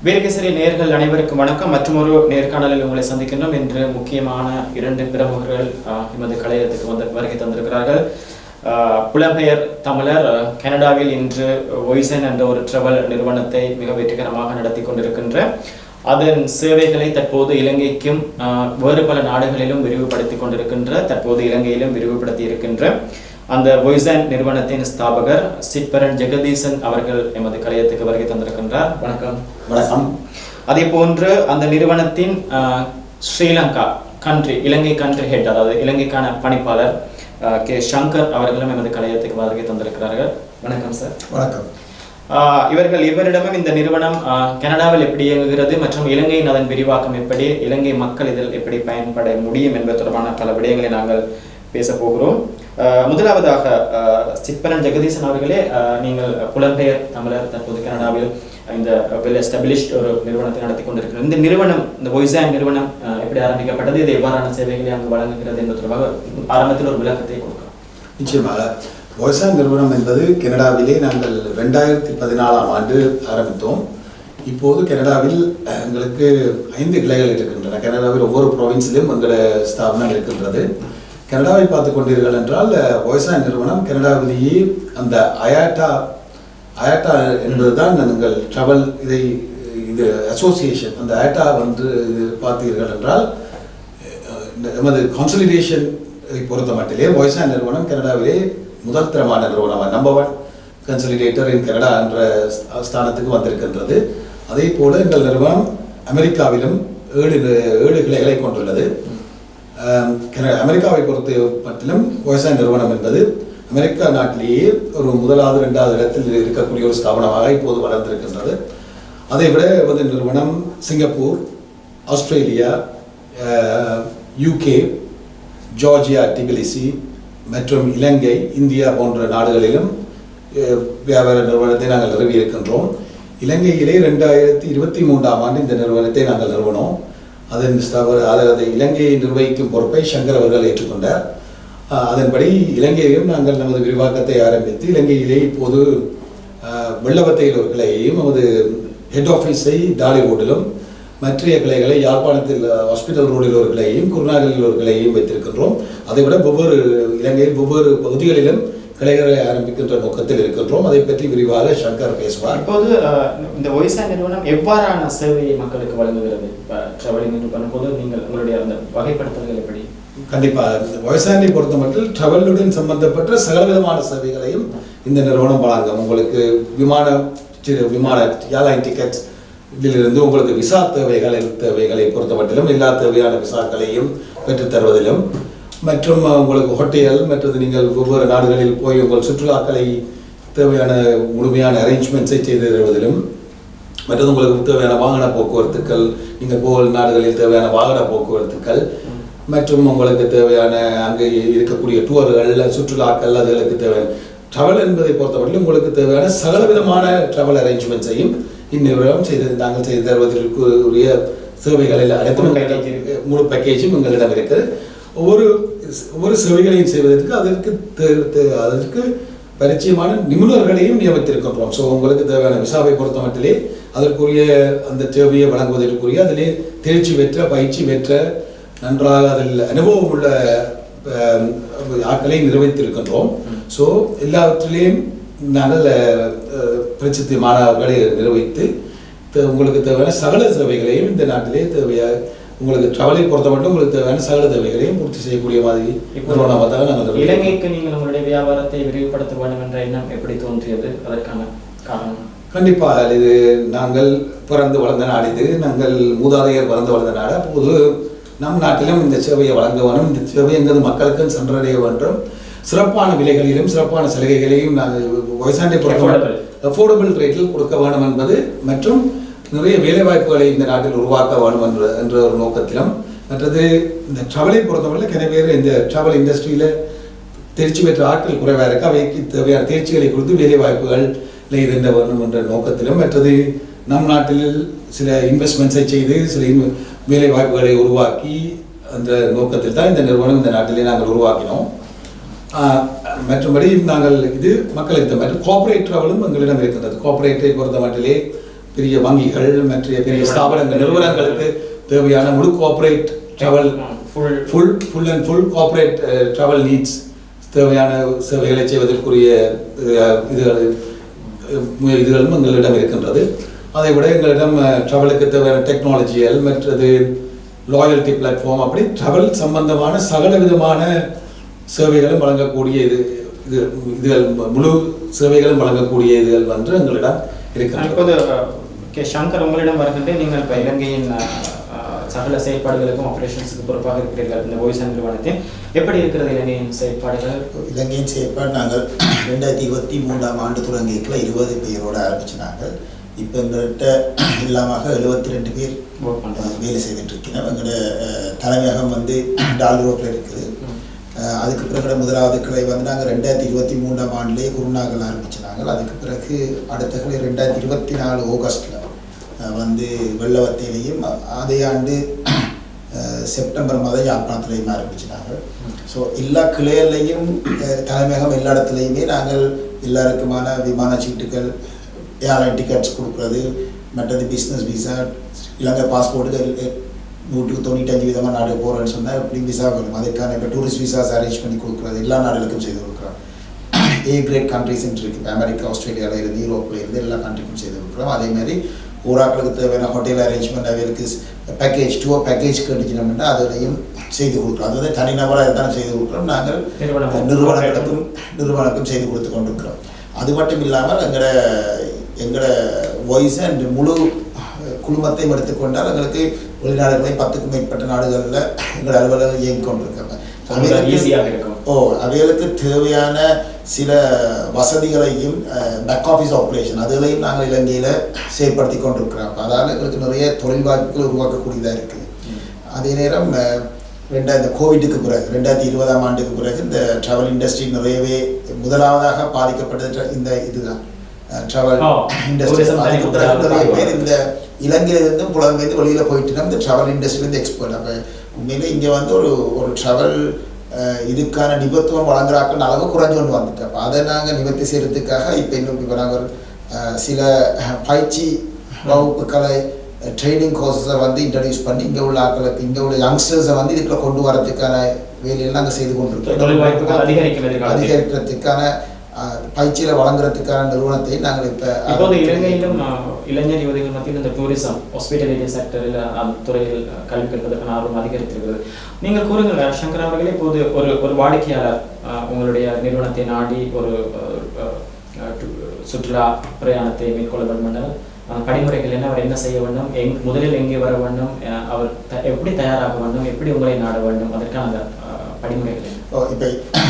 வீரகேசரி நேயர்கள் அனைவருக்கும் வணக்கம். மற்றொரு நேர்காணலில் உங்களை சந்திக்கின்றோம். இன்று முக்கியமான இரண்டு பிரமுகர்கள் எமது கலையத்துக்கு வருகை தந்திருக்கிறார்கள். புலம்பெயர் தமிழர் கனடாவில் இன்று ஒய்சன் என்ற ஒரு ட்ராவல் நிறுவனத்தை மிக வெற்றிகரமாக நடத்தி கொண்டிருக்கின்ற, அதன் சேவைகளை தற்போது இலங்கைக்கும் வேறு பல நாடுகளிலும் விரிவுபடுத்தி கொண்டிருக்கின்ற, தற்போது இலங்கையிலும் விரிவுபடுத்தி இருக்கின்ற அந்த ஒய்சன் நிறுவனத்தின் ஸ்தாபகர் சிட்பரன் ஜெகதீசன் அவர்கள் எமது கலையத்துக்கு வருகை தந்திருக்கின்றார். வணக்கம். வணக்கம். அதே போன்று அந்த நிறுவனத்தின் ஸ்ரீலங்கா கண்ட்ரி, இலங்கை கண்ட்ரி ஹெட், அதாவது இலங்கைக்கான பணிப்பாளர் கே சங்கர் அவர்களும் எமது கலையத்துக்கு வருகை தந்திருக்கிறார்கள். வணக்கம் சார். வணக்கம். இவர்கள் இருவரிடமும் இந்த நிறுவனம் கனடாவில் எப்படி இயங்குகிறது மற்றும் இலங்கையின் அதன் விரிவாக்கம் எப்படி, இலங்கை மக்கள் இதில் எப்படி பயன்பட முடியும் என்பது தொடர்பான பல விடயங்களை நாங்கள் பேச போகிறோம். முதலாவதாக சிட்பரன் ஜெகதீசன் அவர்களே, நீங்கள் புலம்பெயர் தமிழர், தற்போது கனடாவில் இந்த வெல் எஸ்டாப்ளிஷ்ட் ஒரு நிறுவனத்தை நடத்தி கொண்டிருக்கிறது. இந்த நிறுவனம், இந்த ஒய்சன் நிறுவனம் எப்படி ஆரம்பிக்கப்பட்டது, இது எவ்வாறான சேவைகளை அங்கு வழங்குகிறது என்பது தொடர்பாக ஆரம்பத்தில் ஒரு விளக்கத்தை கொடுக்கலாம். நிச்சயமாக. ஒய்சன் நிறுவனம் என்பது கனடாவிலே நாங்கள் 2014ஆம் ஆண்டு ஆரம்பித்தோம். இப்போது கனடாவில் எங்களுக்கு 5 கிளைகள் இருக்கின்றன. கனடாவில் ஒவ்வொரு ப்ரொவின்ஸிலும் எங்களோட ஸ்தாபனம் இருக்கின்றது. கனடாவை பார்த்து கொண்டீர்கள் என்றால் ஒய்சன் நிறுவனம் கனடாவிலேயே அந்த அயாட்டா என்பதுதான் நாங்கள் ட்ராவல் இது அசோசியேஷன், அந்த அயாட்டா இது பார்த்தீர்கள் என்றால் எமது கான்சலிடேஷன் பொறுத்த மட்டிலே ஒய்சன் நிறுவனம் கனடாவிலே முதல் தரமான நிறுவனம், நம்பர் 1 கன்சலிடேட்டர் இன் கனடா என்ற ஸ்தானத்துக்கு வந்திருக்கின்றது. அதே போல எங்கள் நிறுவனம் அமெரிக்காவிலும் 7 கிளைகளை கொண்டுள்ளது. அமெரிக்காவை பொறுத்த மட்டிலும் ஒய்சன் நிறுவனம் என்பது அமெரிக்கா நாட்டிலேயே ஒரு முதலாவது 2வது இடத்தில் இருக்கக்கூடிய ஒரு ஸ்தாபனமாக இப்போது வளர்ந்திருக்கின்றது. அதை விட எமது நிறுவனம் Singapore, Australia, UK, Georgia, Tbilisi மற்றும் இலங்கை, இந்தியா போன்ற நாடுகளிலும் வியாபார நிறுவனத்தை நாங்கள் நிறுவியிருக்கின்றோம். இலங்கையிலே 2023ஆம் ஆண்டு இந்த நிறுவனத்தை நாங்கள் நிறுவனோம். அதை இலங்கையை நிர்வகிக்கும் பொறுப்பை சங்கர் அவர்கள் ஏற்றுக்கொண்டார். அதன்படி இலங்கையிலும் நாங்கள் நமது விரிவாக்கத்தை ஆரம்பித்து இலங்கையிலே இப்போது வெள்ளவத்தையில் ஒரு கிளையையும், நமது ஹெட் ஆஃபீஸை டாலி ரோடிலும், மற்ற கிளைகளை யாழ்ப்பாணத்தில் ஹாஸ்பிட்டல் ரோடில் ஒரு கிளையையும், குருநாகலில் ஒரு கிளையையும் வைத்திருக்கின்றோம். அதை விட இலங்கையில் ஒவ்வொரு பகுதிகளிலும் கிளைகளை ஆரம்பிக்கின்ற நோக்கத்தில் இருக்கின்றோம். அதை பற்றி விரிவாக சங்கர் பேசுவார். இப்போது இந்த ஒய்சன் நிறுவனம் எவ்வாறான சேவையை மக்களுக்கு வழங்குகிறது? ட்ராவலிங் என்று பண்ணும்போது நீங்கள் உங்களுடைய அந்த வகைப்படுத்தல்கள் எப்படி? கண்டிப்பாக ஒய்சனை பொறுத்த மட்டும் ட்ராவலுடன் சம்பந்தப்பட்ட சகலவிதமான சேவைகளையும் இந்த நிறுவனம் வழங்கும். உங்களுக்கு விமான ஏர்லைன் டிக்கெட்ஸ் இதிலிருந்து உங்களுக்கு விசா தேவைகளை பொறுத்த மட்டிலும் எல்லா தேவையான விசாக்களையும் பெற்றுத்தருவதிலும், மற்றும் உங்களுக்கு ஹோட்டல் மற்றது நீங்கள் ஒவ்வொரு நாடுகளில் போய் உங்கள் சுற்றுலாக்களை தேவையான முழுமையான அரேஞ்ச்மெண்ட்ஸை செய்து தருவதிலும், மற்றது உங்களுக்கு தேவையான வாகன போக்குவரத்துக்கள், நீங்கள் போல் நாடுகளில் தேவையான வாகன போக்குவரத்துக்கள், மற்றும் உங்களுக்கு தேவையான அங்கே இருக்கக்கூடிய டூர்கள், சுற்றுலாக்கள், அதுகளுக்கு தேவையான ட்ராவல் என்பதை பொறுத்தவரையில் உங்களுக்கு தேவையான சகலவிதமான ட்ராவல் அரேஞ்ச்மெண்ட்ஸையும் இந்நிறுவனம் நாங்கள் செய்து தருவதற்குரிய சேவைகளில் அனைத்தும் முழு பேக்கேஜும் எங்களிடம் இருக்குது. ஒவ்வொரு சேவைகளையும் செய்வதற்கு அதற்கு பரிச்சயமான நிபுணர்களையும் நியமித்திருக்கின்றோம். ஸோ உங்களுக்கு தேவையான விசாவை பொறுத்த மட்டிலே அதற்குரிய அந்த சேவையை வழங்குவதற்குரிய அதிலே தேர்ச்சி பெற்ற, பயிற்சி பெற்ற, நன்றாக அதில் அனுபவம் உள்ள ஆட்களை நிர்வகித்திருக்கின்றோம். ஸோ எல்லாவற்றிலையும் நாங்கள் பிரசித்தி மாணவர்களை நிர்வகித்து உங்களுக்கு தேவையான சகல சேவைகளையும் இந்த நாட்டிலே உங்களுக்கு ட்ராவலை பொறுத்த மட்டும் உங்களுக்கு தேவையான சகல தேவைகளையும் பூர்த்தி செய்யக்கூடிய மாதிரி நிறுவனமாக நாங்கள். இலங்கைக்கு நீங்கள் உங்களுடைய வியாபாரத்தை விரிவுபடுத்த வேண்டும் என்ற எண்ணம் எப்படி தோன்றியது? அதற்கான காரணம்? கண்டிப்பாக இது நாங்கள் பிறந்து வளர்ந்த நாடு, இது நாங்கள் மூதாதையர் பிறந்து வளர்ந்த நாடு. அப்போது நம் நாட்டிலும் இந்த சேவையை வழங்க வேண்டும், இந்த சேவை எங்கிறது மக்களுக்கும் சென்றடைய வேண்டும், சிறப்பான விலைகளிலும் சிறப்பான சலுகைகளையும் நாங்கள் ஒய்சனை பொறுத்த அஃபோர்டபுள் ரேட்டில் கொடுக்க வேண்டும் என்பது, மற்றும் நிறைய வேலைவாய்ப்புகளை இந்த நாட்டில் உருவாக்க வேண்டும் என்ற ஒரு நோக்கத்திலும், மற்றது இந்த ட்ராவலை பொறுத்தவரையில் நிறைய பேர் இந்த ட்ராவல் இண்டஸ்ட்ரியில் தேர்ச்சி பெற்ற ஆட்கள் குறைவாக இருக்குது, அவைக்கு தேவையான தேர்ச்சிகளை கொடுத்து வேலைவாய்ப்புகள் இருந்த வேண்டும் என்ற நோக்கத்திலும், மற்றது நம் நாட்டில் சில இன்வெஸ்ட்மெண்ட்ஸை செய்து சில வேலை வாய்ப்புகளை உருவாக்கி அந்த நோக்கத்தில் தான் இந்த நிறுவனம் இந்த நாட்டிலே நாங்கள் உருவாக்கினோம். மற்றபடி நாங்கள் இது மக்களுக்கு மற்றும் கோஆபரேட் ட்ராவலும் எங்களிடம் இருக்கின்றது. கோஆபரேட்டை பொறுத்த மட்டிலே பெரிய வங்கிகள் மற்ற பெரிய ஸ்தாபனங்கள் நிறுவனங்களுக்கு தேவையான முழு cooperate travel full cooperate travel needs தேவையான சேவைகளை செய்வதற்குரிய இதுகளும் எங்களிடம் இருக்கின்றது. அதை விட எங்களிடம் ட்ராவலுக்கு தேவையான டெக்னாலஜிகள் மற்றது லாயல்ட்டி பிளாட்ஃபார்ம் அப்படி ட்ராவல் சம்பந்தமான சகல விதமான சேவைகளும் வழங்கக்கூடிய இதுகள் முழு சேவைகளும் வழங்கக்கூடிய இதுகள் வந்து எங்களிடம் இருக்கின்றன. இப்போது சங்கர் உங்களிடம் வருகின்ற நீங்கள் இப்போ இலங்கையின் சகல செயற்பாடுகளுக்கும் ஆபரேஷன்ஸுக்கு பொறுப்பாக இருக்கிறீர்கள். இந்த வாய்ஸ் நிறுவனத்தின் எப்படி இருக்கிறது இலங்கையின் செயற்பாடுகள்? இலங்கையின் செயற்பாடு நாங்கள் 2023ஆம் ஆண்டு தொடங்கியதில் 20 பேரோட ஆரம்பிச்சினாங்க. இப்போ எங்கள்கிட்ட இல்லாமல் 72 பேர் வேலை செய்துட்டு இருக்கிறோம். எங்களோட தலைமையகம் வந்து டால் ரோட்டில் இருக்குது. அதுக்கு பிறகு முதலாவது கிளை வந்து நாங்கள் 2023ஆம் ஆண்டுலேயே குருநாகல் ஆரம்பிச்சினாங்க. அதுக்கு பிறகு அடுத்த கிளை 2024 ஆகஸ்டில் வந்து வெள்ளவத்தையிலையும் அதே ஆண்டு செப்டம்பர் மாதம் யாழ்ப்பாணத்திலையும் ஆரம்பிச்சினாங்க. ஸோ எல்லா கிளையிலையும் தலைமையகம் எல்லா இடத்துலையுமே நாங்கள் எல்லாருக்குமான விமான சீட்டுகள், ஏர்லைன் டிக்கெட்ஸ் கொடுக்குறது, மற்றது பிஸ்னஸ் விசா, இலங்கை பாஸ்போர்ட்டுக்கு 195 விதமான நாடு போகிறேன்னு சொன்னால் எப்படி விசா வரும், அதுக்கான இப்போ டூரிஸ்ட் விசாஸ் அரேஞ்ச் பண்ணி கொடுக்குறது எல்லா நாடுகளுக்கும் செய்து கொடுக்குறோம். ஏ கிரேட் கண்ட்ரிஸ்ன்னு இருக்குது, இப்போ அமெரிக்கா, ஆஸ்திரேலியாவில் இருந்து, யூரோப்பில் இருந்து எல்லா கண்ட்ரிக்கும் செய்து கொடுக்குறோம். அதேமாதிரி ஊராக்களுக்கு தேவையான ஹோட்டல் அரேஞ்ச்மெண்ட், அவைகளுக்கு பேக்கேஜ் டூர் பேக்கேஜ் கேட்டுச்சினோம்னா அதுலையும் செய்து கொடுக்குறோம். அதாவது தனிநபராக இருந்தாலும் செய்து கொடுக்குறோம். நாங்கள் நிறுவனங்களுக்கும் செய்து கொடுத்து கொண்டிருக்கிறோம். அது மட்டும் இல்லாமல் எங்களோட வாய்ஸ் அண்ட் முழு குழுமத்தையும் எடுத்துக்கொண்டால் எங்களுக்கு வெளிநாடுகளையும் 10க்கும் மேற்பட்ட நாடுகளில் எங்கள் அலுவலகம் இயங்கி கொண்டிருக்காங்க. அவைகளுக்கு தேவையான சில வசதிகளையும் பேக் ஆஃபீஸ் ஆப்ரேஷன் அதுகளையும் நாங்கள் இலங்கையில் செயற்படுத்தி கொண்டிருக்கிறோம். அதனால் எங்களுக்கு நிறைய தொழில் வாய்ப்புகள் உருவாக்கக்கூடியதாக இருக்குது. அதே நேரம் இந்த கோவிட்டுக்கு பிறகு 2020ஆம் ஆண்டுக்கு பிறகு இந்த ட்ராவல் இண்டஸ்ட்ரி நிறையவே முதலாவதாக பாதிக்கப்பட்டது இந்த இதுதான் ட்ராவல் இண்டஸ்ட்ரி. அதுக்கு பிறகு நிறைய பேர் இந்த இலங்கையிலிருந்தும் புலம்பெயர்ந்து வெளியில் போயிட்டு இந்த ட்ராவல் இண்டஸ்ட்ரியிலேருந்து எக்ஸ்போர்ட். அப்போ உண்மையிலே இங்கே வந்து ஒரு ட்ராவல் இதுக்கான நிபுணத்துவம் வழங்குறாக்கள் அளவு குறைஞ்சு கொண்டு வந்துட்டு, அப்போ அதை நாங்கள் நிவர்த்தி செய்கிறதுக்காக இப்போ நாங்கள் சில பயிற்சி வகுப்புகளை ட்ரைனிங் கோர்ஸஸை வந்து இன்ட்ரடியூஸ் பண்ணி இங்கே உள்ள ஆட்களுக்கு, இங்கே உள்ள யங்ஸ்டர்ஸை வந்து இதுக்குள்ள கொண்டு வரதுக்கான வேலையெல்லாம் நாங்கள் செய்து கொண்டிருக்கோம். அதிகரிக்கிறதுக்கான பயிற்சியில் வழங்குறதுக்கான நிறுவனத்தை நாங்கள் இப்போது இலங்கையிலும் இளைஞர் யுவதிகள் மத்தியில் இந்த டூரிசம் ஹாஸ்பிட்டாலிட்டி செக்டரில் அந்த துறையில் கல்வி கற்பதற்கான ஆர்வம் அதிகரித்திருக்கிறது. நீங்கள் கூறுங்கள் சங்கர் அவர்களே, இப்போது ஒரு வாடிக்கையாளர் உங்களுடைய நிறுவனத்தை நாடி ஒரு சுற்றுலா பிரயாணத்தை மேற்கொள்ள வேண்டும் என்றால் படிமுறைகள் என்ன, அவர் என்ன செய்ய வேண்டும், முதலில் எங்கே வர வேண்டும், அவர் எப்படி தயாராக வேண்டும், எப்படி உங்களை நாட வேண்டும், அதற்கான படிமுறைகள்?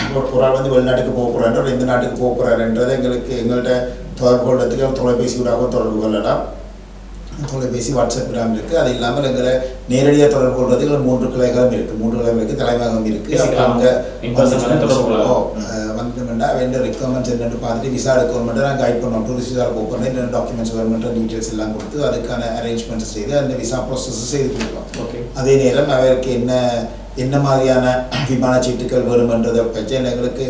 இப்போ ஒரு ஆள் வந்து வெளிநாட்டுக்கு போக போகிறாரு, எந்த நாட்டுக்கு போக போகிறாருன்றது எங்கள்கிட்ட தொடர்பு கொள்றதுக்கு தொலைபேசி ஊடாக தொடர்பு கொள்ளலாம். தொலைபேசி வாட்ஸ்அப் கிராம் இருக்குது. அது இல்லாமல் எங்களை நேரடியாக தொடர்பு கொள்றதுக்கு 3 கிளைகளும் இருக்குது. 3 கிளைகளும் இருக்குது, தலைமையகம் இருக்குது. அப்போ அங்கே வந்தோம்னா வேண்டிய ரெக்குவயர்மெண்ட்ஸ் என்னென்னு பார்த்துட்டு விசா எடுக்கணுமெண்ட்டு நாங்கள் கைட் பண்ணோம். டூரிஸ்ட் விசா போக என்னென்ன டாக்குமெண்ட்ஸ் வேணுமென்ற டீட்டெயில்ஸ் எல்லாம் கொடுத்து அதுக்கான அரேஞ்ச்மெண்ட்ஸ் செய்து அந்த விசா ப்ராசஸ் செய்து கொடுக்கலாம். அதே நேரம் அவருக்கு என்ன மாதிரியான விமான சீட்டுகள் வேணுமென்றதை பற்றி எங்களுக்கு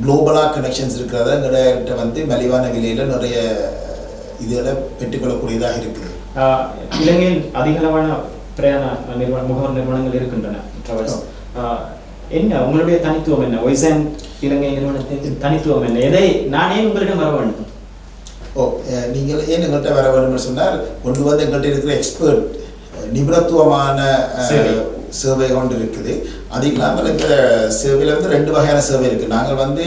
குளோபலாக கனெக்ஷன்ஸ் இருக்கிறத எங்கள்கிட்ட வந்து மலிவான விலையில் நிறைய இதில் பெற்றுக்கொள்ளக்கூடியதாக இருக்குது. இலங்கையில் அதிகளவான பிரயாண முகவர் நிறுவனங்கள் இருக்கின்றன. என்ன உங்களுடைய தனித்துவம் என்ன? ஒய்சான் இலங்கை நிறுவனத்தின் தனித்துவம் என்ன? எதை நான் ஏன் உங்களிடம் வர வேண்டும்? நீங்கள் ஏன் எங்கள்கிட்ட வர வேண்டும்னு சொன்னால், ஒன்று வந்து எங்கள்கிட்ட இருக்கிற எக்ஸ்பர்ட் நிபுணத்துவமான சேவை கொண்டு இருக்குது. அது இல்லாமல் இந்த சேவையில் வந்து 2 வகையான சேவை இருக்குது. நாங்கள் வந்து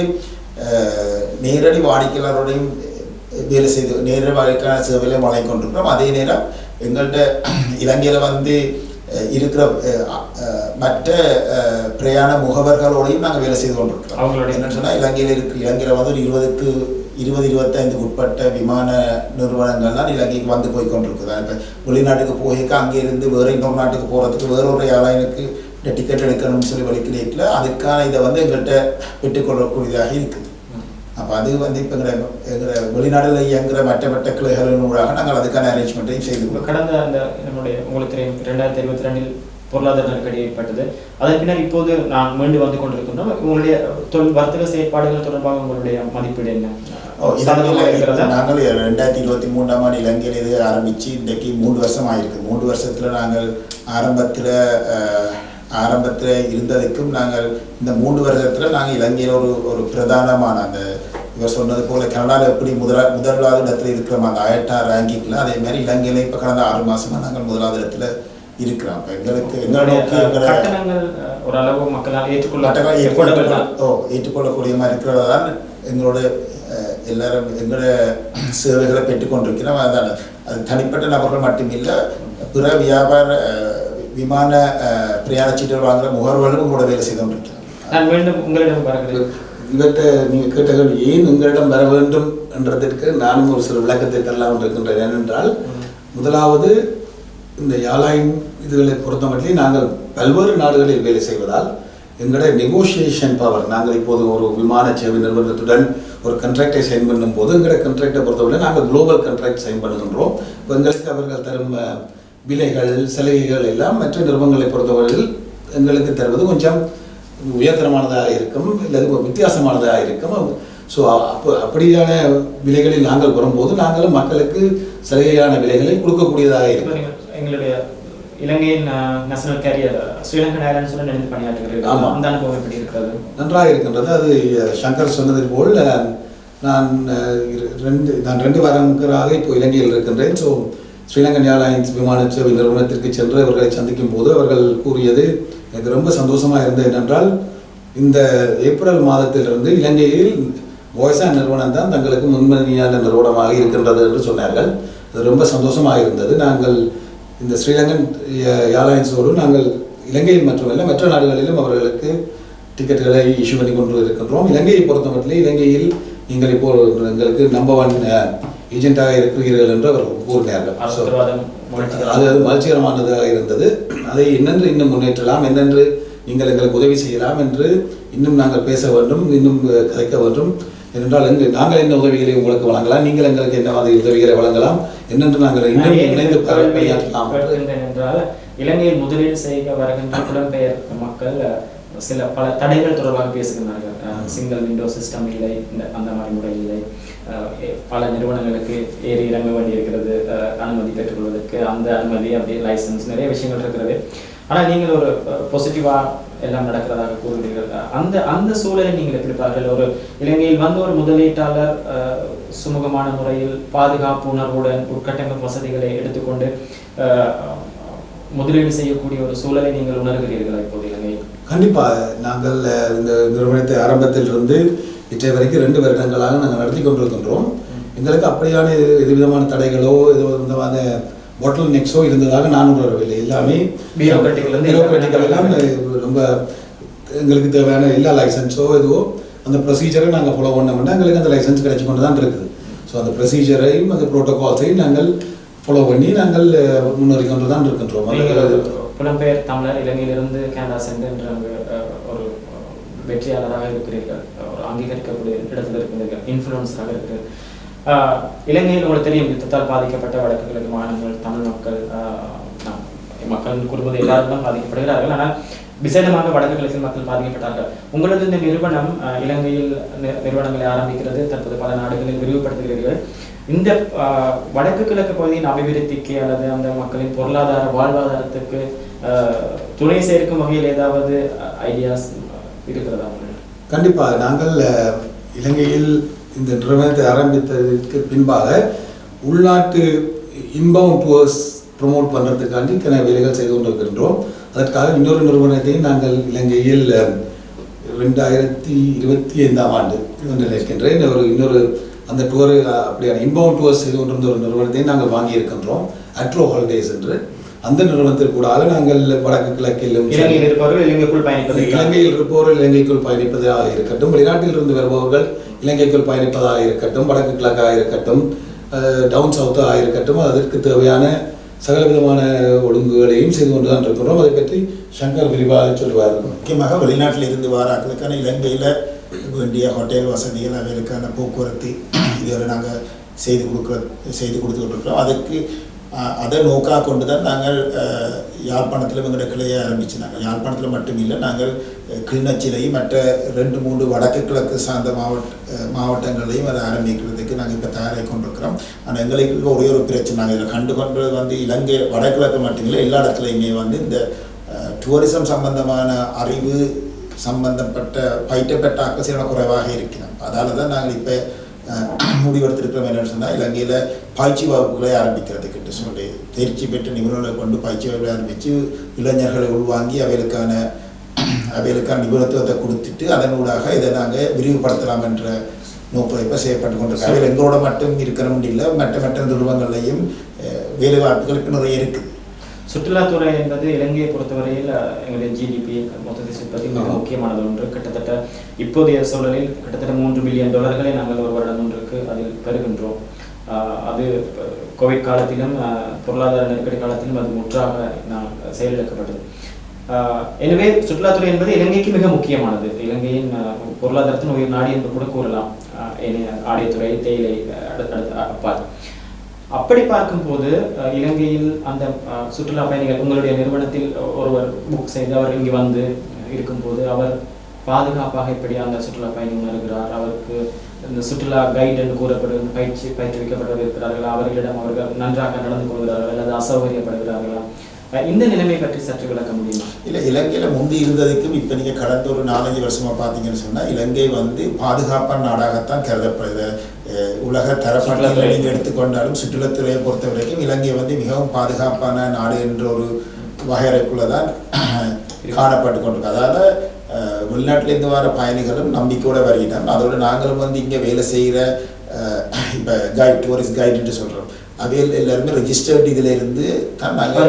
நேரடி வாடிக்கையாளரோடையும் வேலை செய்து நேரடி வாடிக்கையான சேவையிலையும் வழங்கி கொண்டிருக்கிறோம். அதே நேரம் எங்கள்கிட்ட இலங்கையில் வந்து இருக்கிற மற்ற பிரயாண முகவர்களோடையும் நாங்கள் வேலை செய்து கொண்டிருக்கிறோம். அவங்களோட என்னன்னு சொன்னால், இலங்கையில் வந்து 20-25 உட்பட்ட விமான நிறுவனங்கள்லாம் இலங்கைக்கு வந்து போய் கொண்டிருக்குது. இப்போ வெளிநாட்டுக்கு போய்க்க அங்கேருந்து வேறு இன்னொரு நாட்டுக்கு போகிறதுக்கு வேறொரு ஏர்லைனுக்கு இந்த டிக்கெட் எடுக்கணும்னு சொல்லி வலிக்கல, அதுக்கான இதை வந்து எங்கள்கிட்ட பெற்றுக்கொள்ளக்கூடியதாக இருக்குது. அப்போ அது வந்து இப்போ எங்களை வெளிநாடுல இயங்குகிற மற்ற கிளைகளின் ஊடாக நாங்கள் அதுக்கான அரேஞ்ச்மெண்ட்டையும் செய்து கொடுக்கிறோம். கடந்த அந்த நம்முடைய உங்களுக்கு தெரியும் 2022 பொருளாதார நெருக்கடி ஏற்பட்டது. அதன் பின்னர் இப்போது நான் மீண்டு வந்து கொண்டிருக்கின்றோம். உங்களுடைய வர்த்தக செயற்பாடுகள் தொடர்பாக உங்களுடைய மதிப்பீடு என்ன? சாதகமாக இருக்கிறதா? நாங்கள் 2023 ஆண்டு இலங்கையில் இது ஆரம்பித்து இன்றைக்கு 3 வருஷம் ஆயிருக்கு. 3 வருஷத்தில் நாங்கள் ஆரம்பத்தில் இருந்ததுக்கும் நாங்கள் இந்த 3 வருஷத்தில் நாங்கள் இலங்கையில் ஒரு பிரதானமான அந்த இவர் சொன்னது போல் கனடாவில் எப்படி முதலாவது இடத்துல இருக்கிறோம் அந்த IATA ரேங்கிங்கில், அதே மாதிரி இலங்கையில் இப்போ கடந்த 6 மாதமாக நாங்கள் முதலாவது இடத்துல இருக்கிறோம். இப்போ எங்களுக்கு ஓரளவு மக்களால் ஏற்றுக்கொள்ளக்கூடிய மாதிரி இருக்கிறதால் எங்களோட எல்லாரும் எங்களோட சேவைகளை பெற்றுக்கொண்டிருக்கிறோம். அதான் அது தனிப்பட்ட நபர்கள் மட்டுமில்லை, பிற விமான பிரயாண சீட்டுகள் வாங்குகிற முகர்வர்களும் உங்களோட வேலை செய்து கொண்டிருக்கிறோம். நான் மீண்டும் உங்களிடம் வருகிறேன். இவர்கிட்ட நீங்கள் கேட்டகள் ஏன் உங்களிடம் வர வேண்டும் என்றதற்கு நானும் ஒரு சில விளக்கத்தை தரலாம் இருக்கின்றேன். ஏனென்றால் முதலாவது இந்த ஏர்லைன் இதுகளை பொறுத்தமட்டிலே நாங்கள் பல்வேறு நாடுகளில் வேலை செய்வதால் எங்களுடைய நெகோசியேஷன் பவர், நாங்கள் இப்போது ஒரு விமான சேவை நிறுவனத்துடன் ஒரு கண்ட்ராக்டை சைன் பண்ணும்போது எங்களுடைய கண்ட்ராக்டை பொறுத்தவரை நாங்கள் குளோபல் கண்ட்ராக்ட் சைன் பண்ணுகின்றோம். இப்போ எங்களுக்கு அவர்கள் தரும் விலைகள் சலுகைகள் எல்லாம் மற்ற நிறுவனங்களை பொறுத்தவரையில் எங்களுக்கு தருவது கொஞ்சம் உயர்தரமானதாக இருக்கும், இல்லை வித்தியாசமானதாக இருக்கும். ஸோ அப்படியான விலைகளில் நாங்கள் வரும்போது நாங்களும் மக்களுக்கு சலுகையான விலைகளை கொடுக்கக்கூடியதாக இருக்கும். எங்களுடைய இலங்கையின் நேஷனல் கேரியர் ஸ்ரீலங்கன் ஏர்லைன்ஸுடன் இணைந்து பணியாற்றுகிறீர்கள். ஆமாம், அந்த அனுபவம் எப்படி இருக்கிறது? நன்றாக இருக்கின்றது. அது சங்கர் சொன்னது போல் நான் 2 வாரங்களாக இப்போ இலங்கையில் இருக்கின்றேன். ஸோ ஸ்ரீலங்கன் ஏர்லைன்ஸ் விமான சேவை நிறுவனத்திற்கு சென்று அவர்களை சந்திக்கும் போது அவர்கள் கூறியது எனக்கு ரொம்ப சந்தோஷமாக இருந்தது. என்னென்றால் இந்த ஏப்ரல் மாதத்திலிருந்து இலங்கையில் வாய்ஸா நிறுவனம் தான் தங்களுக்கு முன்மணியான நிறுவனமாக இருக்கின்றது என்று சொன்னார்கள். அது ரொம்ப சந்தோஷமாக இருந்தது. நாங்கள் இந்த ஸ்ரீலங்கன் ஏர்லைன்ஸோடு நாங்கள் இலங்கையில் மட்டுமல்ல மற்ற நாடுகளிலும் அவர்களுக்கு டிக்கெட்டுகளை இஷ்யூ பண்ணி கொண்டு இருக்கின்றோம். இலங்கையை பொறுத்த மட்டும் இலங்கையில் நீங்கள் இப்போ எங்களுக்கு நம்பர் 1 ஏஜென்ட்டாக இருக்கிறீர்கள் என்று அவர் கூறினார்கள். அது மகிழ்ச்சிகரமானதாக இருந்தது. அதை என்னென்று இன்னும் முன்னேற்றலாம், என்னென்று நீங்கள் எங்களுக்கு உதவி செய்யலாம் என்று இன்னும் நாங்கள் பேச வேண்டும், இன்னும் கதைக்க வேண்டும். ஏனென்றால் நாங்கள் என்ன உதவிகளை உங்களுக்கு வழங்கலாம், நீங்கள் எங்களுக்கு என்ன மாதிரி உதவிகளை வழங்கலாம் என்னென்று நாங்கள் இன்னும் இணைந்து பணியாற்றலாம் என்றால் இலங்கையில் முதலீடு செய்ய வருகின்ற புலம்பெயர் மக்கள் பல தடைகள் தொடர்பாக பேசுகிறார்கள். சிங்கிள் விண்டோ சிஸ்டம் இல்லை, அந்த மாதிரி முறை இல்லை, பல நிறுவனங்களுக்கு ஏறி இறங்க வேண்டி இருக்கிறது, அனுமதி பெற்றுக்கொள்வதற்கு அந்த அனுமதி அப்படி லைசன்ஸ் நிறைய விஷயங்கள் இருக்கிறது. ஆனால் நீங்கள் ஒரு பாசிட்டிவாக எல்லாம் நடக்கிறதாக கூறுகிறீர்கள். அந்த சூழலை நீங்கள் எப்படி பார்க்கிறீர்கள்? ஒரு இலங்கையில் வந்து ஒரு முதலீட்டாளர் சுமூகமான முறையில் பாதுகாப்பு உணர்வுடன் உட்கட்டமைப்பு வசதிகளை எடுத்துக்கொண்டு முதலீடு செய்யக்கூடிய ஒரு சூழலை நீங்கள் உணர்கிறீர்களா இப்போது இலங்கையில்? கண்டிப்பாக. நாங்கள் இந்த நிறுவனத்தை ஆரம்பத்திலிருந்து இற்றை வரைக்கும் 2 வருடங்களாக நாங்கள் நடத்தி கொண்டிருக்கின்றோம். எங்களுக்கு அப்படியான எதுவிதமான தடைகளோ விதமான பாட்டில் நெக்ஸோ இருந்ததாக நான் உணரவில்லை. எல்லாமே பியூரோக்ராட்டிக்கல் எல்லாம் ரொம்ப எங்களுக்கு தேவையான எல்லா லைசன்ஸோ எதுவோ அந்த ப்ரொசீஜரை நாங்கள் ஃபாலோ பண்ணோம்னா எங்களுக்கு அந்த லைசன்ஸ் கிடைச்சி கொண்டு தான் இருக்குது. ஸோ அந்த ப்ரொசீஜரையும் அந்த ப்ரோட்டோகால்ஸையும் நாங்கள் ஃபாலோ பண்ணி நாங்கள் முன்னேறி கொண்டு தான் இருக்கின்றோம். புலம்பெயர் தமிழர் இலங்கையிலிருந்து கனடா சென்று ஒரு வெற்றியாளராக இருக்கிறீர்கள், ஒரு அங்கீகரிக்கக்கூடிய இடத்தில் இருக்கிறீர்கள், இன்ஃப்ளூயன்ஸராக இருக்கிறீர்கள். இலங்கையில் உங்களுக்கு தெரியும், யுத்தத்தால் பாதிக்கப்பட்ட வடக்கு கிழக்கு மாநிலங்கள் தமிழ் மக்கள் குடும்பம் எல்லாரும் தான் பாதிக்கப்படுகிறார்கள். ஆனால் விசேடமாக வடக்கு கிழக்கில் மக்கள் பாதிக்கப்பட்டார்கள். உங்களது இந்த நிறுவனம் இலங்கையில் நிறுவனங்களை ஆரம்பிக்கிறது, தற்போது பல நாடுகளில் விரிவுபடுத்துகிறீர்கள். இந்த வடக்கு கிழக்கு பகுதியின் அபிவிருத்திக்கு அல்லது அந்த மக்களின் பொருளாதார வாழ்வாதாரத்துக்கு துணை சேர்க்கும் வகையில் ஏதாவது ஐடியாஸ் இருக்கிறதா? கண்டிப்பாக. நாங்கள் இலங்கையில் இந்த நிறுவனத்தை ஆரம்பித்ததற்கு பின்பாக உள்நாட்டு இன்பவுண்ட் டூர்ஸ் ப்ரொமோட் பண்ணுறதுக்காண்டி வேலைகள் செய்து கொண்டிருக்கின்றோம். அதற்காக இன்னொரு நிறுவனத்தையும் நாங்கள் இலங்கையில் 2025 ஆண்டு நினைக்கின்றேன் இன்னொரு அந்த டூர் அப்படியான இன்பவுண்ட் டூர்ஸ் செய்து கொண்டிருந்த ஒரு நிறுவனத்தையும் நாங்கள் வாங்கியிருக்கின்றோம், அட்ரோ ஹாலிடேஸ் என்று. அந்த நிறுவனத்திற்கூடாக நாங்கள் வடக்கு கிழக்கிலும் இலங்கையில் இருப்பவர்கள் இலங்கைக்குள் பயணிப்பதாக இருக்கட்டும், வெளிநாட்டில் இருந்து வருபவர்கள் இலங்கைக்குள் பயணிப்பதாக இருக்கட்டும், வடக்கு கிழக்காக இருக்கட்டும், டவுன் சவுத்தாக இருக்கட்டும், அதற்கு தேவையான சகலவிதமான ஒழுங்குகளையும் செய்து கொண்டு தான் இருக்கிறோம். அதை பற்றி சங்கர் விரிவாக சொல்லுவார். முக்கியமாக வெளிநாட்டில் இருந்து வாராக்களுக்கான இலங்கையில் வேண்டிய ஹோட்டல் வசதிகள், அவர்களுக்கான போக்குவரத்து இதுவரை நாங்கள் செய்து கொடுத்துக்கிட்டு இருக்கிறோம். அதுக்கு அதை நோக்காக கொண்டு தான் நாங்கள் யாழ்ப்பாணத்தில் எங்களுடைய கிளையை ஆரம்பிச்சினாங்க. யாழ்ப்பாணத்தில் மட்டும் இல்லை, நாங்கள் கிளிநொச்சியிலையும் மற்ற 2-3 வடக்கு கிழக்கு சார்ந்த மாவட்டங்களையும் அதை ஆரம்பிக்கிறதுக்கு நாங்கள் இப்போ தயாராகி கொண்டிருக்கிறோம். ஆனால் எங்களுக்கு ஒரே ஒரு பிரச்சனை, நாங்கள் இதில் கண்டுகொண்டது வந்து இலங்கை வடகிழக்கு மட்டும் இல்லை, எல்லா இடத்துலையுமே வந்து இந்த டூரிசம் சம்பந்தமான அறிவு சம்பந்தப்பட்ட பயிற்றப்பட்ட ஆக்கசியான குறைவாக இருக்கிறோம். அதால் தான் நாங்கள் இப்போ முடிவெடுத்திருக்கிறோம். என்னென்னு சொன்னால், இலங்கையில் பயிற்சி வகுப்புகளை ஆரம்பிக்கிறதுக்கு சொல்லி தேர்ச்சி பெற்ற நிபுணர்களை கொண்டு பயிற்சி வகுப்புகளை ஆரம்பித்து இளைஞர்களை உள்வாங்கி அவைகளுக்கான நிபுணத்துவத்தை கொடுத்துட்டு அதனூடாக இதை நாங்கள் விரிவுபடுத்தலாம் என்ற நோக்கில் இப்போ செய்யப்பட்டு கொண்டிருக்காங்க. அதில் எங்களோட மட்டும் இருக்கணும் இல்லை, மற்ற நிறுவனங்களையும் வேலை வாய்ப்புகள் இப்போ நிறைய இருக்குது. சுற்றுலாத்துறை என்பது இலங்கையை பொறுத்தவரையில் எங்களுடைய ஜிடிபி மொத்த தேசப்பதி மிக முக்கியமானது ஒன்று. கிட்டத்தட்ட இப்போதைய சூழலில் கிட்டத்தட்ட $3 பில்லியன் நாங்கள் ஒரு வருடம் ஒன்றுக்கு அதில் பெறுகின்றோம். அது கோவிட் காலத்திலும் பொருளாதார நெருக்கடி காலத்திலும் அது முற்றாக செயலிழக்கப்பட்டது. எனவே சுற்றுலாத்துறை என்பது இலங்கைக்கு மிக முக்கியமானது. இலங்கையின் பொருளாதாரத்தின் உயிர் நாடி என்று கூட கூறலாம். ஆடைத்துறை, தேயிலை அப்பால். அப்படி பார்க்கும்போது இலங்கையில் அந்த சுற்றுலா பயணிகள் உங்களுடைய நிறுவனத்தில் ஒருவர் புக் செய்து அவர் இங்கே வந்து இருக்கும்போது அவர் பாதுகாப்பாக இப்படி அந்த சுற்றுலா பயணி உணர்கிறார், அவருக்கு இந்த சுற்றுலா கைடு என்று கூறப்படும் பயிற்றுவிக்கப்பட்டவர் இருக்கிறார்களா, அவர்களிடம் அவர்கள் நன்றாக நடந்து கொள்கிறார்கள் அல்லது அசௌகரியப்படுகிறார்களா? இந்த நிலைமை பற்றி சற்று விளக்க முடியுமா? இல்லை, இலங்கையில் முந்தி இருந்ததுக்கும் இப்போ நீங்கள் கடந்த ஒரு 4-5 வருஷமாக பார்த்தீங்கன்னு சொன்னால் இலங்கை வந்து பாதுகாப்பான நாடாகத்தான் கருதப்படுது. உலக தரப்பட்டியலை நீங்கள் எடுத்துக்கொண்டாலும் சுற்றுலாத்துறையை பொறுத்த வரைக்கும் இலங்கை வந்து மிகவும் பாதுகாப்பான நாடு என்ற ஒரு வகையறைக்குள்ளே தான் காணப்பட்டு கொண்டிருக்கு. அதாவது வெளிநாட்டிலேருந்து வர பயணிகளும் நம்பிக்கையோட வருகிறாங்க. அதோட நாங்களும் வந்து இங்கே வேலை செய்கிற இப்போ டூரிஸ்ட் கைடுன்னு சொல்கிறோம், அவையில் எல்லாருமே ரெஜிஸ்டர்டு இதில் இருந்து தான் நாங்கள்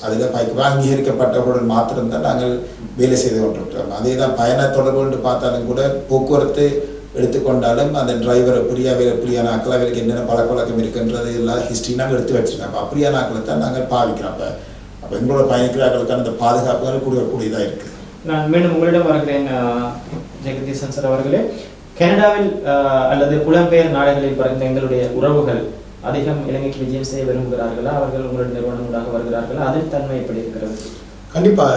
அதில் அங்கீகரிக்கப்பட்டவுடன் மாத்திரம்தான் நாங்கள் வேலை செய்து கொண்டிருக்கிறோம். அதே தான் பயண தொடர்புன்னு பார்த்தாலும் கூட போக்குவரத்து எடுத்துக்கொண்டாலும் அந்த டிரைவர் அப்படியான ஆக்கள் அவைகளுக்கு என்னென்ன பழக்கவழக்கம் இருக்குன்றது எல்லாம் ஹிஸ்ட்ரி நாங்கள் எடுத்து வச்சுருக்கோம். அப்போ அப்படியான ஆக்களை தான் நாங்கள் பாவிக்கிறோம். அப்போ எங்களோட பயணிக்கிறார்களுக்கான அந்த பாதுகாப்புகள் கூடியதாக இருக்குது. நான் மீண்டும் உங்களிடம் வருகிறேன் ஜெகதீசன் சார் அவர்களே. கனடாவில் அல்லது புலம்பெயர் நாடுகளில் பிறந்த எங்களுடைய உறவுகள் அதிகம் இலங்கைக்கு விஜயம் செய்ய விரும்புகிறார்களா? அவர்கள் உங்களுடைய நிறுவனங்களாக வருகிறார்களா? அதன் தன்மை எப்படி இருக்கிறது? கண்டிப்பாக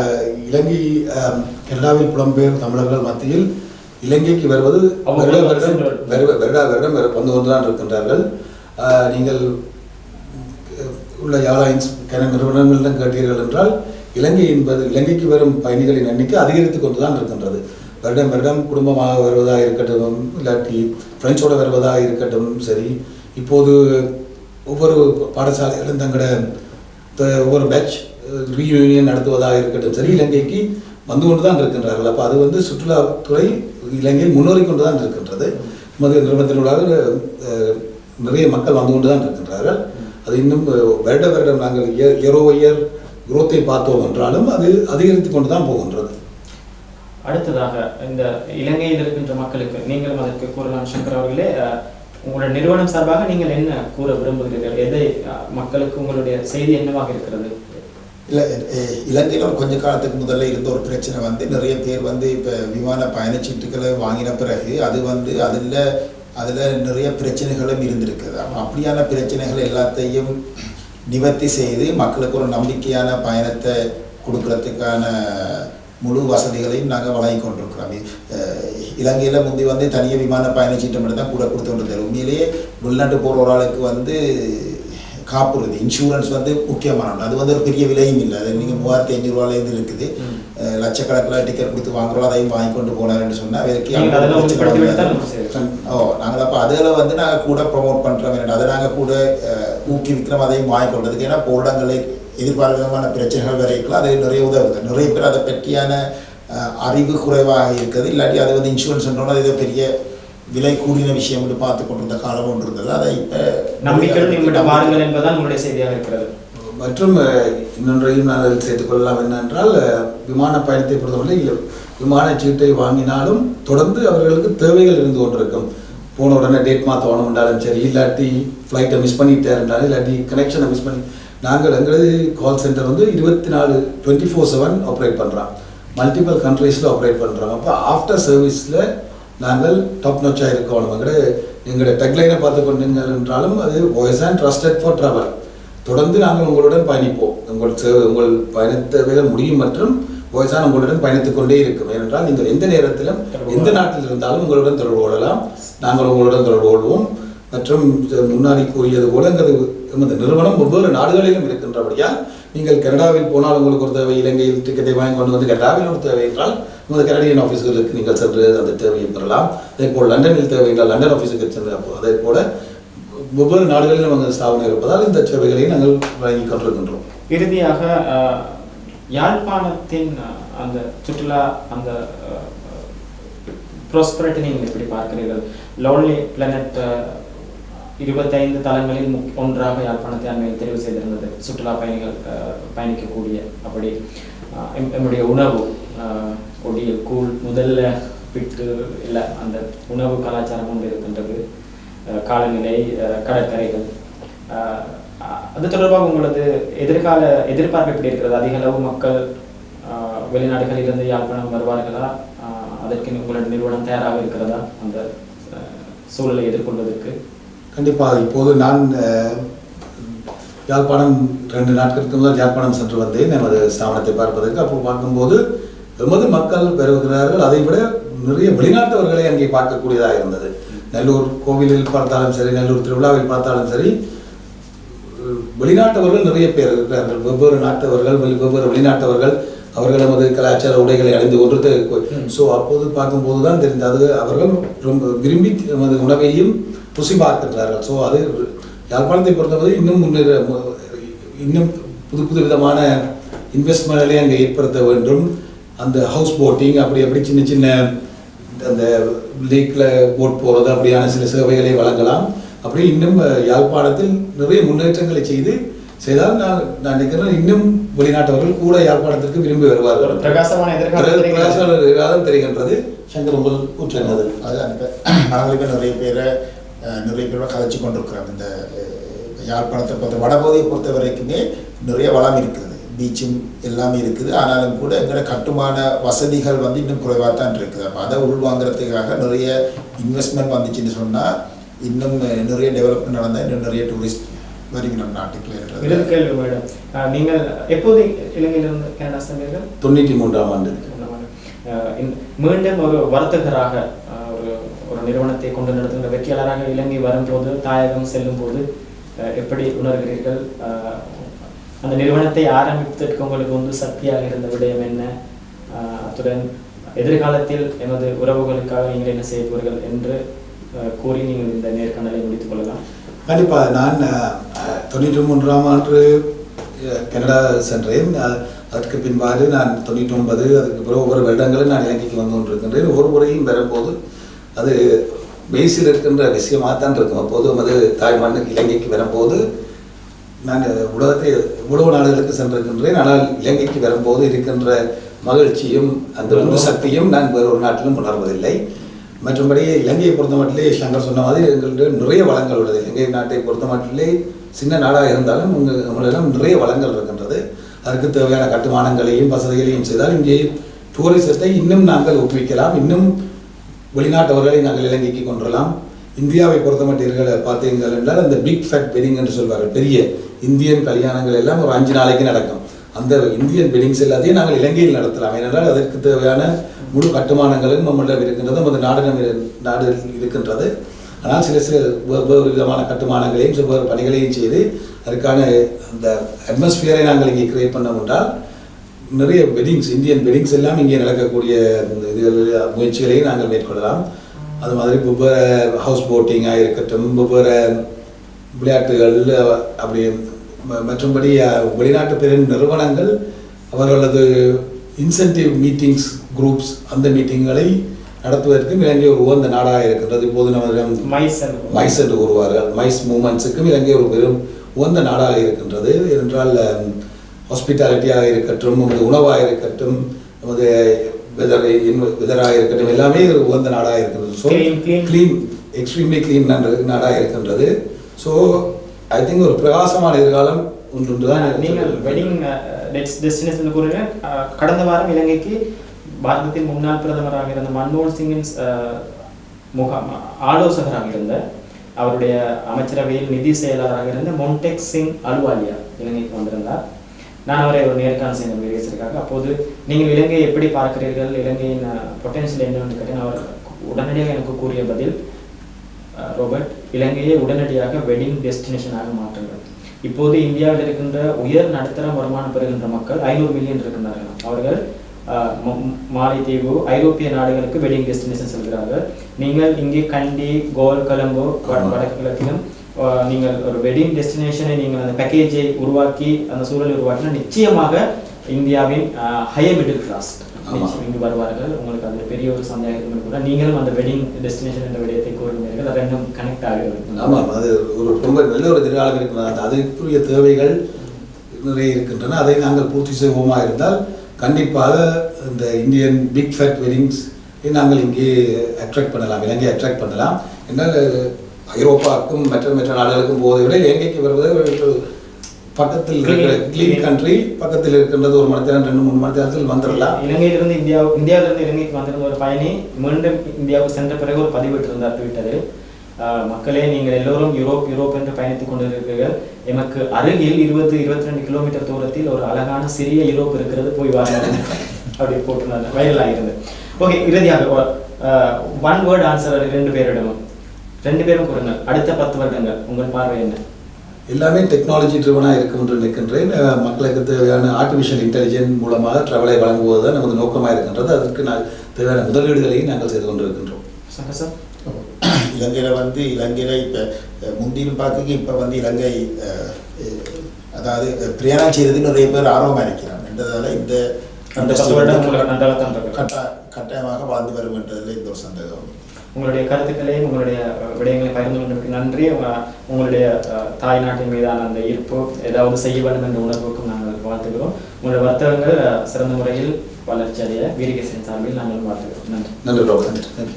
இலங்கை கனடாவில் புலம்பெயர் தமிழர்கள் மத்தியில் இலங்கைக்கு வருவது வருடம் வந்து கொண்டுதான் இருக்கின்றார்கள். நீங்கள் உள்ள ஏர்லைன்ஸ் நிறுவனங்களிடம் கேட்டீர்கள் என்றால் இலங்கைக்கு வரும் பயணிகளின் எண்ணிக்கை அதிகரித்து கொண்டுதான் இருக்கின்றது. வருடம் குடும்பமாக வருவதாக இருக்கட்டும், இல்லாட்டி ஃப்ரெண்ட்ஸோடு வருவதாக இருக்கட்டும், சரி. இப்போது ஒவ்வொரு பாடசாலைகளும் தங்களோட ஒவ்வொரு பேட்ச் ரீயூனியன் நடத்துவதாக இருக்கட்டும், சரி, இலங்கைக்கு வந்து கொண்டு தான் இருக்கின்றார்கள். அப்போ அது வந்து சுற்றுலாத்துறை இலங்கையில் முன்னேறி கொண்டு தான் இருக்கின்றது. நமது நிறுவனத்தினூடாக நிறைய மக்கள் வந்து கொண்டு தான் இருக்கின்றார்கள். அது இன்னும் வருடம் நாங்கள் இயர் குரோத்தை பார்த்தோம் என்றாலும் அது அதிகரித்து கொண்டு தான் போகின்றது. அடுத்ததாக இந்த இலங்கையில் இருக்கின்ற மக்களுக்கு நீங்களும் அதற்கு கூறலாம். சங்கர் அவர்களே, உங்களுடைய நிறுவனம் சார்பாக நீங்கள் என்ன கூற விரும்புகிறீர்கள்? எதை மக்களுக்கு உங்களுடைய செய்தி என்னவாக இருக்கிறது? இல்லை, இலங்கையில் கொஞ்ச காலத்துக்கு முதல்ல இருந்த ஒரு பிரச்சனை வந்து நிறைய பேர் வந்து இப்போ விமான பயணச்சீட்டுகளை வாங்கின பிறகு அது வந்து அதில் நிறைய பிரச்சனைகளும் இருந்திருக்குது. அப்படியான பிரச்சனைகள் எல்லாத்தையும் நிவர்த்தி செய்து மக்களுக்கு ஒரு நம்பிக்கையான பயணத்தை கொடுக்கறதுக்கான முழு வசதிகளையும் நாங்கள் வழங்கி கொண்டிருக்கிறோம். இலங்கையில் முந்தி வந்து தனியாக விமான பயணச்சீட்டை மட்டும் தான் கூட கொடுத்து கொண்டிருந்தார். உண்மையிலேயே வெளிநாட்டு போகிற ஒரு ஆளுக்கு வந்து காப்புறுதி இன்சூரன்ஸ் வந்து முக்கியமானது. அது வந்து ஒரு பெரிய விலையும் இல்லை. அது நீங்கள் 3500 இருக்குது. லட்சக்கணக்கில் டிக்கெட் கொடுத்து வாங்குறோம், அதையும் வாங்கி கொண்டு போனார்னு சொன்னால் அவருக்கு நாங்கள் அப்போ அதில் வந்து நாங்கள் கூட ப்ரொமோட் பண்ணுறோம், அதை நாங்கள் கூட ஊக்குவிக்கிறோம், அதையும் வாங்கி கொள்றதுக்கு. ஏன்னா போராட்டங்களை எதிர்பார்க்கமான பிரச்சனைகள் வரைக்கும் அது நிறைய உதவுது. நிறைய பேர் அதை பற்றியான அறிவு குறைவாக இருக்குது. இல்லாட்டி அது வந்து இன்சூரன்ஸ்ன்றோன்னா அது பெரிய விலை கூடின விஷயம் என்று பார்த்து கொண்டிருந்த காலம் ஒன்று இருந்தது. அதை இப்போ நம்பிக்கை பாருங்கள் என்பதுதான் உங்களுடைய செய்தியாக இருக்கிறது. மற்றும் இன்னொன்றையும் நான் அதில் சேர்த்துக்கொள்ளலாம். என்னென்றால் விமான பயணத்தை பொறுத்தவரை விமான சீட்டை வாங்கினாலும் தொடர்ந்து அவர்களுக்கு தேவைகள் இருந்து கொண்டிருக்கும். போன உடனே டேட் மாற்றணும் என்றாலும் சரி, இல்லாட்டி ஃப்ளைட்டை மிஸ் பண்ணிட்டே இருந்தாலும், இல்லாட்டி கனெக்ஷனை மிஸ் பண்ணி நாங்கள் எங்களது கால் சென்டர் வந்து 24/7 ஆப்ரேட் பண்ணுறோம். மல்டிபிள் கண்ட்ரீஸில் ஆப்ரேட் பண்ணுறோம். அப்போ ஆஃப்டர் சர்வீஸில் நாங்கள் டாப் நாச்சாக இருக்கணும். எங்களோட எங்களுடைய டெக்லைனை பார்த்து கொண்டீங்கள் என்றாலும் அது voice and trusted for travel. தொடர்ந்து நாங்கள் உங்களுடன் பயணிப்போம். உங்கள் பயணத்தேவைகள் முடியும் மற்றும் வாய்ஸான் உங்களுடன் பயணித்துக் கொண்டே இருக்கும். ஏனென்றால் நீங்கள் எந்த நேரத்திலும் எந்த நாட்டில் இருந்தாலும் உங்களுடன் தொடர்பு கொள்ளலாம். நாங்கள் உங்களுடன் தொடர்பு கொள்வோம். மற்றும் முன்னாடி கூறியது போல இந்த நிறுவனம் ஒவ்வொரு நாடுகளிலும் இருக்கின்றபடியால் நீங்கள் கனடாவில் போனால் உங்களுக்கு ஒரு தேவை, இலங்கையில் டிக்கெட்டை வாங்கி கொண்டு வந்து கனடாவில் ஒரு தேவை என்றால் உங்கள் கனடியன் ஆஃபீஸுகளுக்கு நீங்கள் சென்று அந்த தேவையை பெறலாம். அதே போல் லண்டனில் தேவை என்றால் லண்டன் ஆஃபீஸுக்கு சென்று அதே போல ஒவ்வொரு நாடுகளிலும் அங்கே ஸ்தாபனம் இருப்பதால் இந்த சேவைகளை நாங்கள் வழங்கி கொண்டிருக்கின்றோம். இறுதியாக யாழ்ப்பாணத்தின் அந்த சுற்றுலா அந்த ப்ராஸ்பரிட்டி நீங்கள் எப்படி பார்க்கிறீர்கள்? லோன்லி பிளானட் 25 தலங்களில் ஒன்றாக யாழ்ப்பாணத்தை அண்மையில் தெரிவு செய்திருந்தது சுற்றுலா பயணிகள் பயணிக்கக்கூடிய. அப்படி நம்முடைய உணவு ஒடியல் கூழ் முதல்ல பிட்டு இல்லை அந்த உணவு கலாச்சாரம் ஒன்று இருக்கின்றது. காலநிலை, கடற்கரைகள், அது தொடர்பாக உங்களது எதிர்கால எதிர்பார்ப்பு எப்படி இருக்கிறது? அதிக அளவு மக்கள் வெளிநாடுகளிலிருந்து யாழ்ப்பாணம் வருவார்களா? அதற்கு உங்களோட நிறுவனம் தயாராக இருக்கிறதா அந்த சூழலை எதிர்கொள்வதற்கு? கண்டிப்பாக. இப்போது நான் யாழ்ப்பாணம் 2 நாட்களுக்கு முதல் யாழ்ப்பாணம் சென்று வந்தேன் நமது ஸ்தாபனத்தை பார்ப்பதற்கு. அப்போ பார்க்கும்போது எமது மக்கள் பெறுகிறார்கள். அதை விட நிறைய வெளிநாட்டவர்களை அங்கே பார்க்கக்கூடியதாக இருந்தது. நல்லூர் கோவிலில் பார்த்தாலும் சரி, நல்லூர் திருவிழாவில் பார்த்தாலும் சரி, வெளிநாட்டவர்கள் நிறைய பேர் இருக்கிறார்கள். வெவ்வேறு நாட்டவர்கள், வெவ்வேறு வெளிநாட்டவர்கள் அவர்கள் நமது கலாச்சார உடைகளை அணிந்து கொண்டு. ஸோ அப்போது பார்க்கும்போது தான் தெரிந்தது அவர்கள் ரொம்ப விரும்பி நமது உணவையும் ருசி பார்க்கின்றார்கள். ஸோ அது யாழ்ப்பாணத்தை பொறுத்தவரை இன்னும் புது புது விதமான இன்வெஸ்ட்மெண்ட்களை அங்கே ஏற்படுத்த வேண்டும். அந்த ஹவுஸ் போட்டிங் அப்படி சின்ன சின்ன அந்த லேக்கில் போட் போகிறது அப்படியான சில சேவைகளை வழங்கலாம். அப்படி இன்னும் யாழ்ப்பாணத்தில் நிறைய முன்னேற்றங்களை செய்தால் நான் நினைக்கிறேன் இன்னும் வெளிநாட்டவர்கள் கூட யாழ்ப்பாணத்திற்கு விரும்பி வருவார்கள். பிரகாசமான எதிர்காலம் தெரிகின்றது. சங்கர் உங்கள் கூற்றினது அதுதான். இப்போ நாங்களுக்கு நிறைய பேரை கதைச்சு கொண்டிருக்கிறோம். இந்த யாழ்ப்பாணத்தை பொறுத்த வடபகுதியை பொறுத்த வரைக்குமே நிறைய வளம் இருக்குது, பீச்சும் எல்லாமே இருக்குது. ஆனாலும் கூட எங்களோட கட்டுமான வசதிகள் இன்னும் குறைவாக தான் இருக்குது. அப்போ அதை உள்வாங்கிறதுக்காக நிறைய இன்வெஸ்ட்மெண்ட் வந்துச்சுன்னு சொன்னால் இன்னும் நிறைய டெவலப்மெண்ட் நடந்தால் இன்னும் நிறைய டூரிஸ்ட் வருகிறோம் நாட்டுக்குள்ள. கேள்வி மேடம், நீங்கள் எப்போது இலங்கையிலிருந்து கனடா சென்றீர்கள்? 93ஆம் ஆண்டு. மீண்டும் ஒரு வர்த்தகராக ஒரு நிறுவனத்தை கொண்டு நடத்துகிற வெற்றியாளராக இலங்கை வரும்போது, தாயகம் செல்லும் போது எப்படி உணர்கிறீர்கள்? அந்த நிறுவனத்தை ஆரம்பித்ததற்கு உங்களுக்கு சக்தியாக இருந்த விடயம் என்ன? அத்துடன் எதிர்காலத்தில் எமது உறவுகளுக்காக நீங்கள் என்ன செய்வீர்கள் என்று கூறி நீங்கள் இந்த நேர்காணலை முடித்துக் கொள்ளலாம். கண்டிப்பாக. நான் 93ஆம் ஆண்டு கனடா சென்றேன். அதற்கு பின்பாடு நான் 99, அதுக்கு பிறகு ஒவ்வொரு வருடங்களும் நான் இலங்கைக்கு வந்து கொண்டிருக்கின்றேன். ஒவ்வொரு முறையும் வரும்போது அது பேஸில் இருக்கின்ற விஷயமாக தான் இருக்கும். அப்போது அது தாய் மண்ணுக்கு இலங்கைக்கு வரும்போது நான் உலகத்தை இவ்வளவு நாடுகளுக்கு சென்றிருக்கின்றேன். ஆனால் இலங்கைக்கு வரும்போது இருக்கின்ற மகிழ்ச்சியும் அந்த சக்தியும் நான் வேறு ஒரு நாட்டிலும் உணர்வதில்லை. மற்றபடி இலங்கையை பொறுத்த மட்டிலே சங்கர் சொன்ன மாதிரி எங்களுடைய நிறைய வளங்கள் உள்ளது. இலங்கை நாட்டை பொறுத்த மட்டிலே சின்ன நாடாக இருந்தாலும் உங்களிடம் நிறைய வளங்கள் இருக்கின்றது. அதற்கு தேவையான கட்டுமானங்களையும் வசதிகளையும் செய்தால் இங்கே டூரிசத்தை இன்னும் நாங்கள் ஊக்குவிக்கலாம். இன்னும் வெளிநாட்டவர்களை நாங்கள் இலங்கைக்கு கொண்டுவரலாம். இந்தியாவை பொறுத்த மட்டீர்கள் பார்த்தீர்கள் என்றால் அந்த பிக் ஃபேட் வெட்டிங் என்று சொல்வார்கள். பெரிய இந்தியன் கல்யாணங்கள் எல்லாம் ஒரு 5 நாளைக்கு நடக்கும். அந்த இந்தியன் வெட்டிங்ஸ் எல்லாத்தையும் நாங்கள் இலங்கையில் நடத்தலாம். ஏனென்றால் அதற்கு தேவையான முழு கட்டுமானங்களும் நம்மளிடம் இருக்கின்றது, நமது நாடு இருக்கின்றது. ஆனால் சில வெவ்வேறு விதமான கட்டுமானங்களையும் வெவ்வேறு பணிகளையும் செய்து அதற்கான அந்த அட்மாஸ்பியரை நாங்கள் இங்கே கிரியேட் பண்ண முடிந்தால் நிறைய வெட்டிங்ஸ், இந்தியன் வெட்டிங்ஸ் எல்லாம் இங்கே நடக்கக்கூடிய முயற்சிகளையும் நாங்கள் மேற்கொள்ளலாம். அது மாதிரி வெவ்வேறு ஹவுஸ் போட்டிங்காக இருக்கட்டும், வெவ்வேறு விளையாட்டுகள் அப்படி மற்றும்படி வெளிநாட்டு பெரும் நிறுவனங்கள் அவர்களது இன்சென்டிவ் மீட்டிங்ஸ் குரூப்ஸ் அந்த மீட்டிங்களை நடத்துவதற்கும் இலங்கை ஒரு உகந்த நாடாக இருக்கின்றது. இப்போது நம்மிடம் மைஸ் என்று கூறுவார்கள். மைஸ் மூமெண்ட்ஸுக்கும் இலங்கை ஒரு பெரும் உகந்த நாடாக இருக்கின்றது. என்றால் ஹாஸ்பிட்டாலிட்டியாக இருக்கட்டும், நமது உணவாக இருக்கட்டும், நமது வெதராக இருக்கட்டும், எல்லாமே ஒரு உகந்த நாடாக இருக்கின்றது. ஸோ க்ளீன், எக்ஸ்ட்ரீம்லி க்ளீன் நாடாக இருக்கின்றது. ஸோ ஐ திங்க் ஒரு பிரகாசமான எதிர்காலம் ஒன்று தான். நீங்கள் வெட்டிங் டெஸ்டினேஷன் கூறுங்க. கடந்த வாரம் இலங்கைக்கு பாரதத்தின் முன்னாள் பிரதமராக இருந்த மன்மோகன் சிங்கின் ஆலோசகராக இருந்த அவருடைய அமைச்சரவையில் நிதி செயலாளராக இருந்த மொன்டெக் சிங் அலுவாலியா இலங்கைக்கு வந்திருந்தார். நான் அவரை ஒரு நேர்காணல் செய்த பேசியிருக்காங்க. அப்போது நீங்கள் இலங்கையை எப்படி பார்க்கிறீர்கள், இலங்கையின் பொட்டன்ஷியல் என்னன்னு கேட்டேன். அவர் உடனடியாக எனக்கு கூறிய பதில், ரோபர்ட், இலங்கையை உடனடியாக வெட்டிங் டெஸ்டினேஷனாக மாற்றுங்கள். இப்போது இந்தியாவில் இருக்கின்ற உயர் நடுத்தர வருமானம் பெறுகின்ற மக்கள் 500 மில்லியன் இருக்கின்றார்கள். அவர்கள் மாலைத்தீவு ஐரோப்பிய நாடுகளுக்கு வெட்டிங் டெஸ்டினேஷன் செல்கிறார்கள். நீங்கள் இங்கே கண்டி, கோல், கொலம்போ, வடக்கு கிழக்கிலும் நீங்கள் ஒரு வெட்டிங் டெஸ்டினேஷனை நீங்கள் அந்த பேக்கேஜை உருவாக்கி அந்த சூழலை உருவாக்கினா நிச்சயமாக இந்தியாவின் ஹையர் மிடில் கிளாஸ் இங்கு வருவார்கள். உங்களுக்கு அது பெரிய ஒரு சந்தேகம் கூட நீங்களும் அந்த வெட்டிங் டெஸ்டினேஷன் என்ற விடயத்தை கூறுகிறீர்கள். அது ரெண்டும் கனெக்ட் ஆகிறது. ஆமாம், அது ஒரு ரொம்ப நல்ல ஒரு எதிர்காலம் இருக்கிறது. அதுக்குரிய தேவைகள் நிறைய இருக்கின்றன. அதை நாங்கள் பூர்த்தி செய்வோமா இருந்தால் கண்டிப்பாக இந்த இந்தியன் பிக் ஃபேட் வெட்டிங்ஸ் நாங்கள் இங்கே அட்ராக்ட் பண்ணலாம், இலங்கையை அட்ராக்ட் பண்ணலாம். என்னால் ஐரோப்பாவுக்கும் மற்ற நாடுகளுக்கும் போவதை விட இலங்கைக்கு வருவது பக்கத்தில் இருக்கிற கிளீன் கண்ட்ரி, பக்கத்தில் இருக்கின்றது. ஒரு மணி நேரம் 2-3 மணி நேரத்தில் வந்துடலாம். இலங்கையிலிருந்து இந்தியாவிலிருந்து இலங்கைக்கு வந்திருந்த ஒரு பயணி மீண்டும் இந்தியாவுக்கு சென்ற பிறகு ஒரு பதிவிட்டிருந்தார் ட்விட்டரில், மக்களே, நீங்கள் எல்லோரும் யூரோப் என்று பயணித்துக் கொண்டிருக்கிறீர்கள். எமக்கு அருகில் 20-22 கிலோமீட்டர் தூரத்தில் ஒரு அழகான சிறிய யூரோப் இருக்கிறது, போய் வாருங்கள் அப்படி போட்டுருந்தாங்க. வைரல் ஆகிறது. ஓகே, இறுதியாக ஒன் வேர்ட் ஆன்சர் 2 பேரும் கூறுங்கள். அடுத்த 10 வருடங்கள் உங்கள் பார்வை என்ன? எல்லாமே டெக்னாலஜி ட்ரிவனாக இருக்கும் என்று நினைக்கின்றேன். மக்களுக்கு தேவையான ஆர்டிஃபிஷியல் இன்டெலிஜென்ஸ் மூலமாக ட்ராவலை வழங்குவது தான் நமது நோக்கமாக இருக்கின்றது. அதற்கு தேவையான முதலீடுகளையும் நாங்கள் செய்து கொண்டிருக்கின்றோம். சார், இலங்கையில் இப்போ முந்தியும் பார்க்க இப்போ இலங்கை அதாவது பிரயாணம் செய்யறதுக்கு நிறைய பேர் ஆர்வமாக இருக்கிறாங்க என்றதால இந்த கட்டாயமாக வாழ்ந்து வரும் என்றதில் இந்த ஒரு சந்தேகம். உங்களுடைய கருத்துக்களையும் உங்களுடைய விடயங்களை பகிர்ந்து கொண்டதற்கு நன்றி. உங்களுடைய தாய் நாட்டின் மீதான அந்த ஈர்ப்பு ஏதாவது செய்ய வேண்டும் என்ற உணர்வுக்கும் நாங்கள் வாழ்த்துக்கிறோம். உங்களுடைய வர்த்தகங்கள் சிறந்த முறையில் வளர்ச்சி அடைய வீரகேசன் சார்பில் நாங்கள் வாழ்த்துக்கிறோம். நன்றி. நன்றி.